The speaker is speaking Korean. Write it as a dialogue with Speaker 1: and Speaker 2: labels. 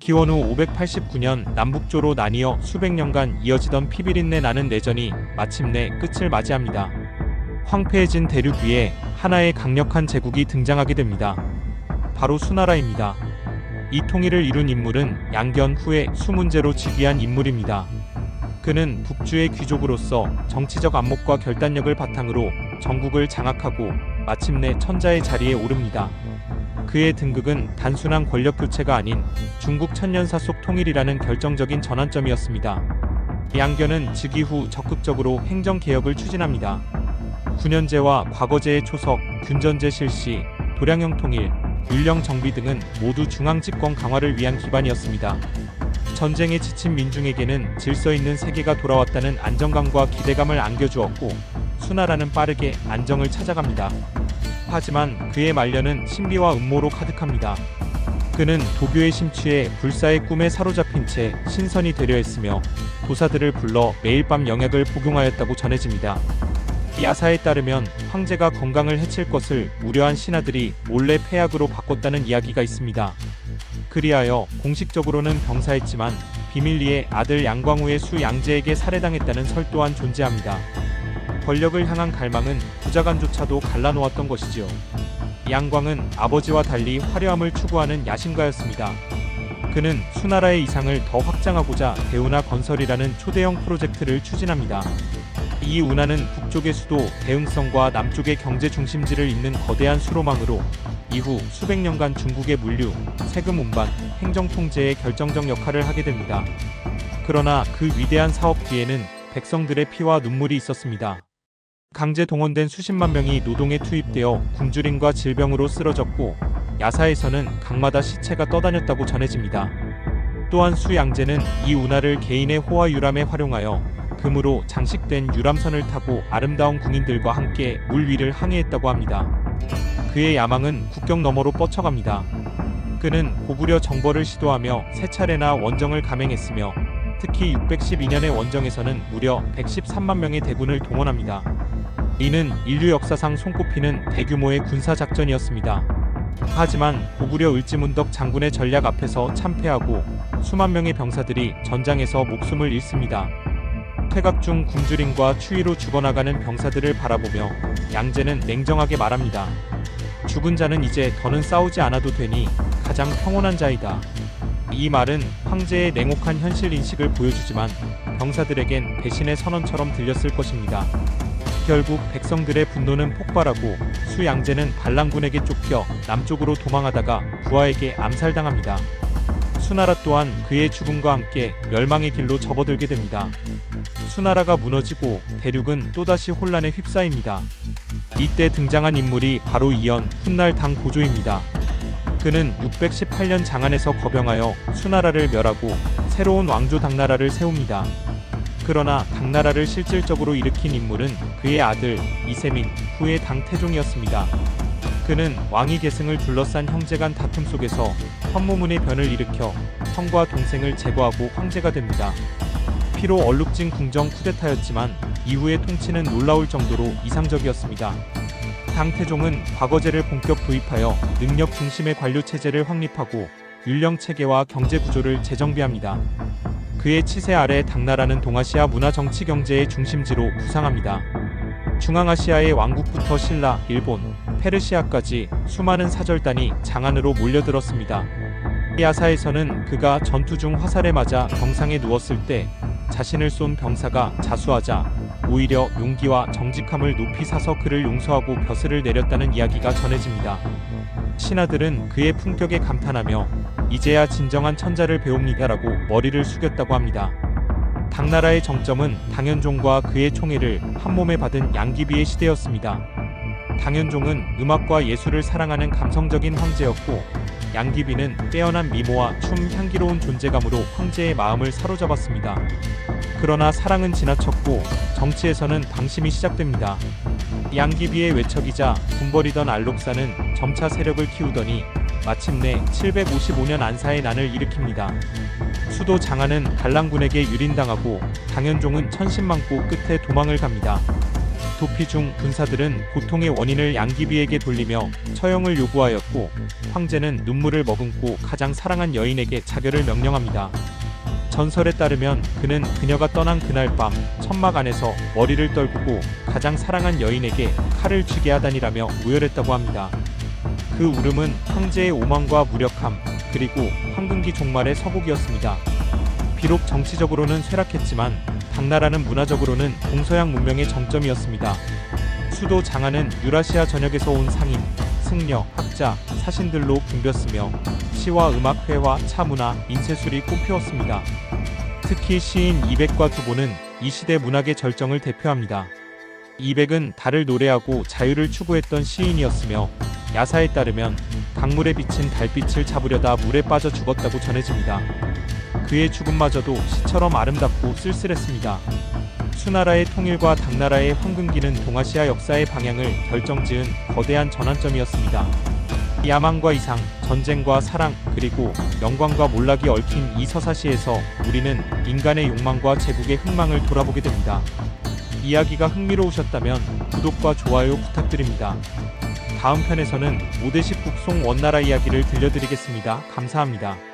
Speaker 1: 기원 후 589년 남북조로 나뉘어 수백 년간 이어지던 피비린내 나는 내전이 마침내 끝을 맞이합니다. 황폐해진 대륙 위에 하나의 강력한 제국이 등장하게 됩니다. 바로 수나라입니다. 이 통일을 이룬 인물은 양견 후에 수문제로 즉위한 인물입니다. 그는 북주의 귀족으로서 정치적 안목과 결단력을 바탕으로 전국을 장악하고 마침내 천자의 자리에 오릅니다. 그의 등극은 단순한 권력 교체가 아닌 중국 천년사 속 통일이라는 결정적인 전환점이었습니다. 양견은 즉위 후 적극적으로 행정개혁을 추진합니다. 군현제와 과거제의 초석, 균전제 실시, 도량형 통일, 율령 정비 등은 모두 중앙 집권 강화를 위한 기반이었습니다. 전쟁에 지친 민중에게는 질서 있는 세계가 돌아왔다는 안정감과 기대감을 안겨주었고, 수나라는 빠르게 안정을 찾아갑니다. 하지만 그의 말년은 신비와 음모로 가득합니다. 그는 도교에 심취해 불사의 꿈에 사로잡힌 채 신선이 되려 했으며 도사들을 불러 매일 밤 영약을 복용하였다고 전해집니다. 야사에 따르면 황제가 건강을 해칠 것을 우려한 신하들이 몰래 폐약으로 바꿨다는 이야기가 있습니다. 그리하여 공식적으로는 병사했지만 비밀리에 아들 양광우의 수 양제에게 살해당했다는 설 또한 존재합니다. 권력을 향한 갈망은 부자간조차도 갈라놓았던 것이지요. 양광은 아버지와 달리 화려함을 추구하는 야심가였습니다. 그는 수나라의 이상을 더 확장하고자 대운하 건설이라는 초대형 프로젝트를 추진합니다. 이 운하는 북쪽의 수도 대흥성과 남쪽의 경제 중심지를 잇는 거대한 수로망으로 이후 수백 년간 중국의 물류, 세금 운반, 행정 통제에 결정적 역할을 하게 됩니다. 그러나 그 위대한 사업 뒤에는 백성들의 피와 눈물이 있었습니다. 강제 동원된 수십만 명이 노동에 투입되어 굶주림과 질병으로 쓰러졌고, 야사에서는 강마다 시체가 떠다녔다고 전해집니다. 또한 수양제는 이 운하를 개인의 호화 유람에 활용하여 금으로 장식된 유람선을 타고 아름다운 궁인들과 함께 물 위를 항해했다고 합니다. 그의 야망은 국경 너머로 뻗쳐갑니다. 그는 고구려 정벌을 시도하며 세 차례나 원정을 감행했으며 특히 612년의 원정에서는 무려 113만 명의 대군을 동원합니다. 이는 인류 역사상 손꼽히는 대규모의 군사작전이었습니다. 하지만 고구려 을지문덕 장군의 전략 앞에서 참패하고 수만 명의 병사들이 전장에서 목숨을 잃습니다. 퇴각 중 굶주림과 추위로 죽어나가는 병사들을 바라보며 양제는 냉정하게 말합니다. 죽은 자는 이제 더는 싸우지 않아도 되니 가장 평온한 자이다. 이 말은 황제의 냉혹한 현실 인식을 보여주지만 병사들에겐 배신의 선언처럼 들렸을 것입니다. 결국 백성들의 분노는 폭발하고 수양제는 반란군에게 쫓겨 남쪽으로 도망하다가 부하에게 암살당합니다. 수나라 또한 그의 죽음과 함께 멸망의 길로 접어들게 됩니다. 수나라가 무너지고 대륙은 또다시 혼란에 휩싸입니다. 이때 등장한 인물이 바로 이연 훗날 당 고조입니다. 그는 618년 장안에서 거병하여 수나라를 멸하고 새로운 왕조 당나라를 세웁니다. 그러나 당나라를 실질적으로 일으킨 인물은 그의 아들 이세민, 후의 당태종이었습니다. 그는 왕위 계승을 둘러싼 형제간 다툼 속에서 현무문의 변을 일으켜 형과 동생을 제거하고 황제가 됩니다. 피로 얼룩진 궁정 쿠데타였지만 이후의 통치는 놀라울 정도로 이상적이었습니다. 당태종은 과거제를 본격 도입하여 능력 중심의 관료체제를 확립하고 율령체계와 경제구조를 재정비합니다. 그의 치세 아래 당나라는 동아시아 문화-정치 경제의 중심지로 부상합니다. 중앙아시아의 왕국부터 신라, 일본, 페르시아까지 수많은 사절단이 장안으로 몰려들었습니다. 야사에서는 그가 전투 중 화살에 맞아 병상에 누웠을 때 자신을 쏜 병사가 자수하자 오히려 용기와 정직함을 높이 사서 그를 용서하고 벼슬을 내렸다는 이야기가 전해집니다. 신하들은 그의 품격에 감탄하며 이제야 진정한 천자를 배웁니다라고 머리를 숙였다고 합니다. 당나라의 정점은 당현종과 그의 총애를 한몸에 받은 양귀비의 시대였습니다. 당현종은 음악과 예술을 사랑하는 감성적인 황제였고, 양귀비는 빼어난 미모와 춤 향기로운 존재감으로 황제의 마음을 사로잡았습니다. 그러나 사랑은 지나쳤고 정치에서는 방심이 시작됩니다. 양귀비의 외척이자 군벌이던 알록사는 점차 세력을 키우더니 마침내 755년 안사의 난을 일으킵니다. 수도 장안은 반란군에게 유린당하고 당현종은 천신만고 끝에 도망을 갑니다. 도피 중 군사들은 고통의 원인을 양귀비에게 돌리며 처형을 요구하였고 황제는 눈물을 머금고 가장 사랑한 여인에게 자결을 명령합니다. 전설에 따르면 그는 그녀가 떠난 그날 밤 천막 안에서 머리를 떨구고 가장 사랑한 여인에게 칼을 쥐게 하다니라며 우열했다고 합니다. 그 울음은 황제의 오만과 무력함 그리고 황금기 종말의 서곡이었습니다. 비록 정치적으로는 쇠락했지만 당나라는 문화적으로는 동서양 문명의 정점이었습니다. 수도 장안은 유라시아 전역에서 온 상인, 승려, 학자, 사신들로 붐볐으며 시와 음악, 회화, 차문화, 인쇄술이 꽃피웠습니다. 특히 시인 이백과 두보는 이 시대 문학의 절정을 대표합니다. 이백은 달을 노래하고 자유를 추구했던 시인이었으며 야사에 따르면 강물에 비친 달빛을 잡으려다 물에 빠져 죽었다고 전해집니다. 그의 죽음마저도 시처럼 아름답고 쓸쓸했습니다. 수나라의 통일과 당나라의 황금기는 동아시아 역사의 방향을 결정지은 거대한 전환점이었습니다. 야망과 이상, 전쟁과 사랑, 그리고 영광과 몰락이 얽힌 이 서사시에서 우리는 인간의 욕망과 제국의 흥망을 돌아보게 됩니다. 이야기가 흥미로우셨다면 구독과 좋아요 부탁드립니다. 다음 편에서는 5대10 북송 원나라 이야기를 들려드리겠습니다. 감사합니다.